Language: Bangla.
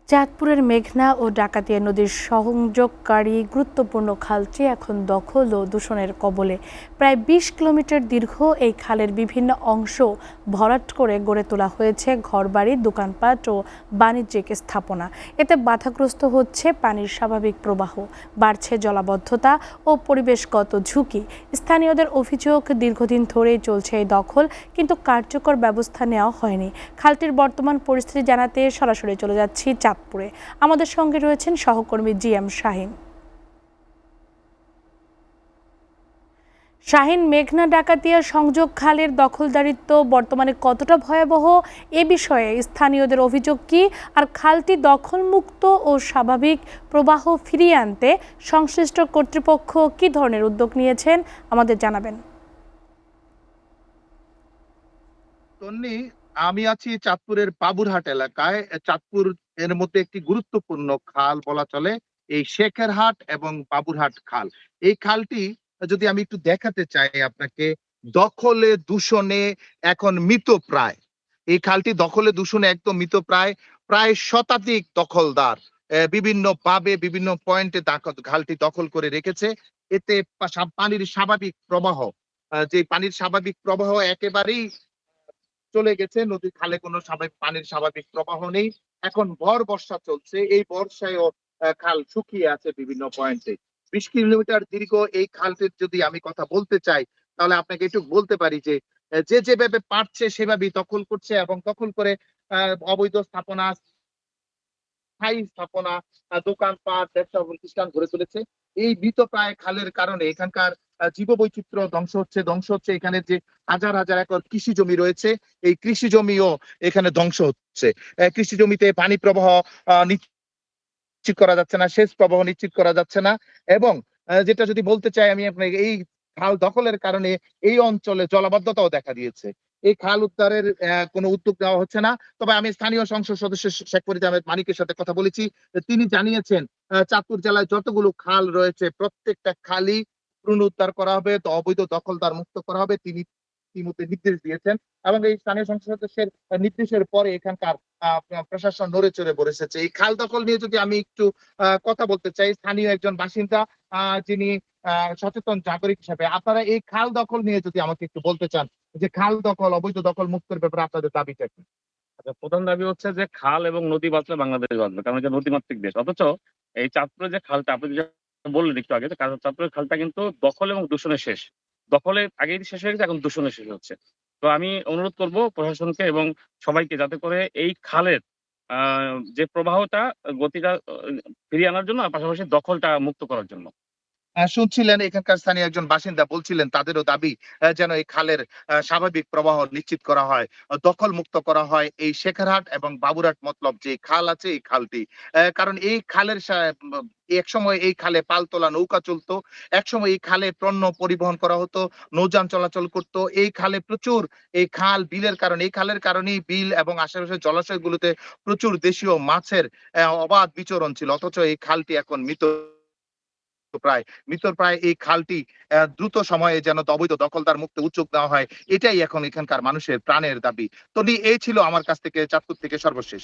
চাঁদপুরের মেঘনা ও ডাকাতিয়া নদীর সংযোগকারী গুরুত্বপূর্ণ খালটি এখন দখল ও দূষণের কবলে। প্রায় ২০ কিলোমিটার দীর্ঘ এই খালের বিভিন্ন অংশ ভরাট করে গড়ে তোলা হয়েছে ঘরবাড়ি, দোকানপাট ও বাণিজ্যিক স্থাপনা। এতে বাধাগ্রস্ত হচ্ছে পানির স্বাভাবিক প্রবাহ, বাড়ছে জলাবদ্ধতা ও পরিবেশগত ঝুঁকি। স্থানীয়দের অভিযোগ, দীর্ঘদিন ধরেই চলছে এই দখল, কিন্তু কার্যকর ব্যবস্থা নেওয়া হয়নি। খালটির বর্তমান পরিস্থিতি জানাতে সরাসরি চলে যাচ্ছি চাঁদপুরে। আমাদের সঙ্গে রয়েছেন সহকর্মী জিএম শাহিন। শাহিন, মেঘনা ডাকাতিয়া সংযোগ খালের দখলদারিত্ব বর্তমানে কতটা ভয়াবহ, এ বিষয়ে স্থানীয়দের অভিযোগ কি, আর খালটি দখলমুক্ত ও স্বাভাবিক প্রবাহ ফিরিয়ে আনতে সংশ্লিষ্ট কর্তৃপক্ষ কি ধরনের উদ্যোগ নিয়েছেন আমাদের জানাবেন। তন্নি, আমি আছি চাঁদপুরের বাবুরহাট এলাকায়। চাঁদপুর এর মধ্যে একটি গুরুত্বপূর্ণ খাল বলা চলে এই শেখেরহাট এবং বাবুরহাট খাল। এই খালটি যদি আমি একটু দেখাতে চাই আপনাকে, দখলে দূষণে এখন মৃতপ্রায়। এই খালটি দখলে দূষণে একদম মৃতপ্রায়। প্রায় শতাধিক দখলদার বিভিন্ন ভাবে বিভিন্ন পয়েন্টে খালটি দখল করে রেখেছে। এতে পানির স্বাভাবিক প্রবাহ, যে পানির স্বাভাবিক প্রবাহ একেবারেই চলে গেছে। নদীর খালে কোনো পানির স্বাভাবিক প্রবাহ নেই। এখন ভর বর্ষা চলছে। এই বর্ষায়ও খাল শুকিয়ে আছে বিভিন্ন পয়েন্টে। ২০ কিলোমিটার দীর্ঘ এই খালটির যদি আমি কথা বলতে চাই, তাহলে আপনাকে একটু বলতে পারি যে যে যেভাবে পারছে সেভাবেই দখল করছে এবং দখল করে অবৈধ স্থাপনা, স্থায়ী স্থাপনা, দোকানপাট, ব্যবসা প্রতিষ্ঠান গড়ে তুলেছে। এই মৃতপ্রায় খালের কারণে এখানকার জীববৈচিত্র্য ধ্বংস হচ্ছে। এখানে যে হাজার হাজার একর কৃষি জমি রয়েছে, এই কৃষি জমিও এখানে ধ্বংস হচ্ছে। কৃষি জমিতে পানি প্রবাহ নিশ্চিত করা যাচ্ছে না, সেচ প্রবাহ নিশ্চিত করা যাচ্ছে না। এবং যেটা যদি বলতে চাই আমি আপনাকে, এই খাল দখলের কারণে এই অঞ্চলে জলাবদ্ধতাও দেখা দিয়েছে। এই খাল উদ্ধারের কোনো উদ্যোগ নেওয়া হচ্ছে না। তবে আমি স্থানীয় সংসদ সদস্য শেখ ফরিদ আহমেদ মানিকের সাথে কথা বলেছি। তিনি জানিয়েছেন চাঁদপুর জেলায় যতগুলো খাল রয়েছে প্রত্যেকটা খালই পুনরুদ্ধার করা হবে, অবৈধ দখলদার মুক্ত করা হবে। তিনি ইতিমধ্যে নির্দেশ দিয়েছেন এবং এই স্থানীয় সংসদ সদস্যের নির্দেশের পরে এখানকার প্রশাসন নড়ে চড়ে বসেছে। এই খাল দখল নিয়ে যদি আমি একটু কথা বলতে চাই, স্থানীয় একজন বাসিন্দা, যিনি সচেতন নাগরিক হিসেবে, আপনারা এই খাল দখল নিয়ে যদি আমাকে একটু বলতে চান যে খাল দখল, অবৈধ দখল মুক্তের ব্যাপারে আপনাদের দাবিটা কি? আচ্ছা, প্রধান দাবি হচ্ছে যে খাল এবং নদী বাঁচলে বাংলাদেশ বাঁচবে, কারণ এটা নদীমাতৃক দেশ। অথচ এই চাঁদপুরের যে খালটা আপনি যে বললেন একটু আগে, যে চাঁদপুরের খালটা কিন্তু দখল এবং দূষণে শেষ। দখলে আগেই শেষ হয়ে গেছে, এখন দূষণে শেষ হচ্ছে। তো আমি অনুরোধ করব প্রশাসনকে এবং সবাইকে, যাতে করে এই খালের যে প্রবাহটা, গতিটা ফিরিয়ে আনার জন্য, আর পাশাপাশি দখলটা মুক্ত করার জন্য। শুনছিলেন এখানকার স্থানীয় একজন বাসিন্দা বলছিলেন তাদেরও দাবি যেন এই খালের স্বাভাবিক প্রবাহ নিশ্চিত করা হয়, দখল মুক্ত করা হয় এই শেখেরহাট এবং বাবুরহাট মতলব যে খাল আছে এই খালটি। কারণ এই খালের এক সময় এই খালে পালতোলা নৌকা চলতো, এক সময় এই খালে পণ্য পরিবহন করা হতো, নৌযান চলাচল করতো। এই খালে প্রচুর, এই খাল বিলের কারণে, এই খালের কারণেই বিল এবং আশেপাশের জলাশয়গুলোতে প্রচুর দেশীয় মাছের অবাধ বিচরণ ছিল। অথচ এই খালটি এখন মৃতপ্রায় এই খালটি দ্রুত সময়ে যেন অবৈধ দখলদার মুক্ত উদ্যোগ নেওয়া হয়, এটাই এখন এখানকার মানুষের প্রাণের দাবি। তো এই ছিল আমার কাছ থেকে চাঁদপুর থেকে সর্বশেষ।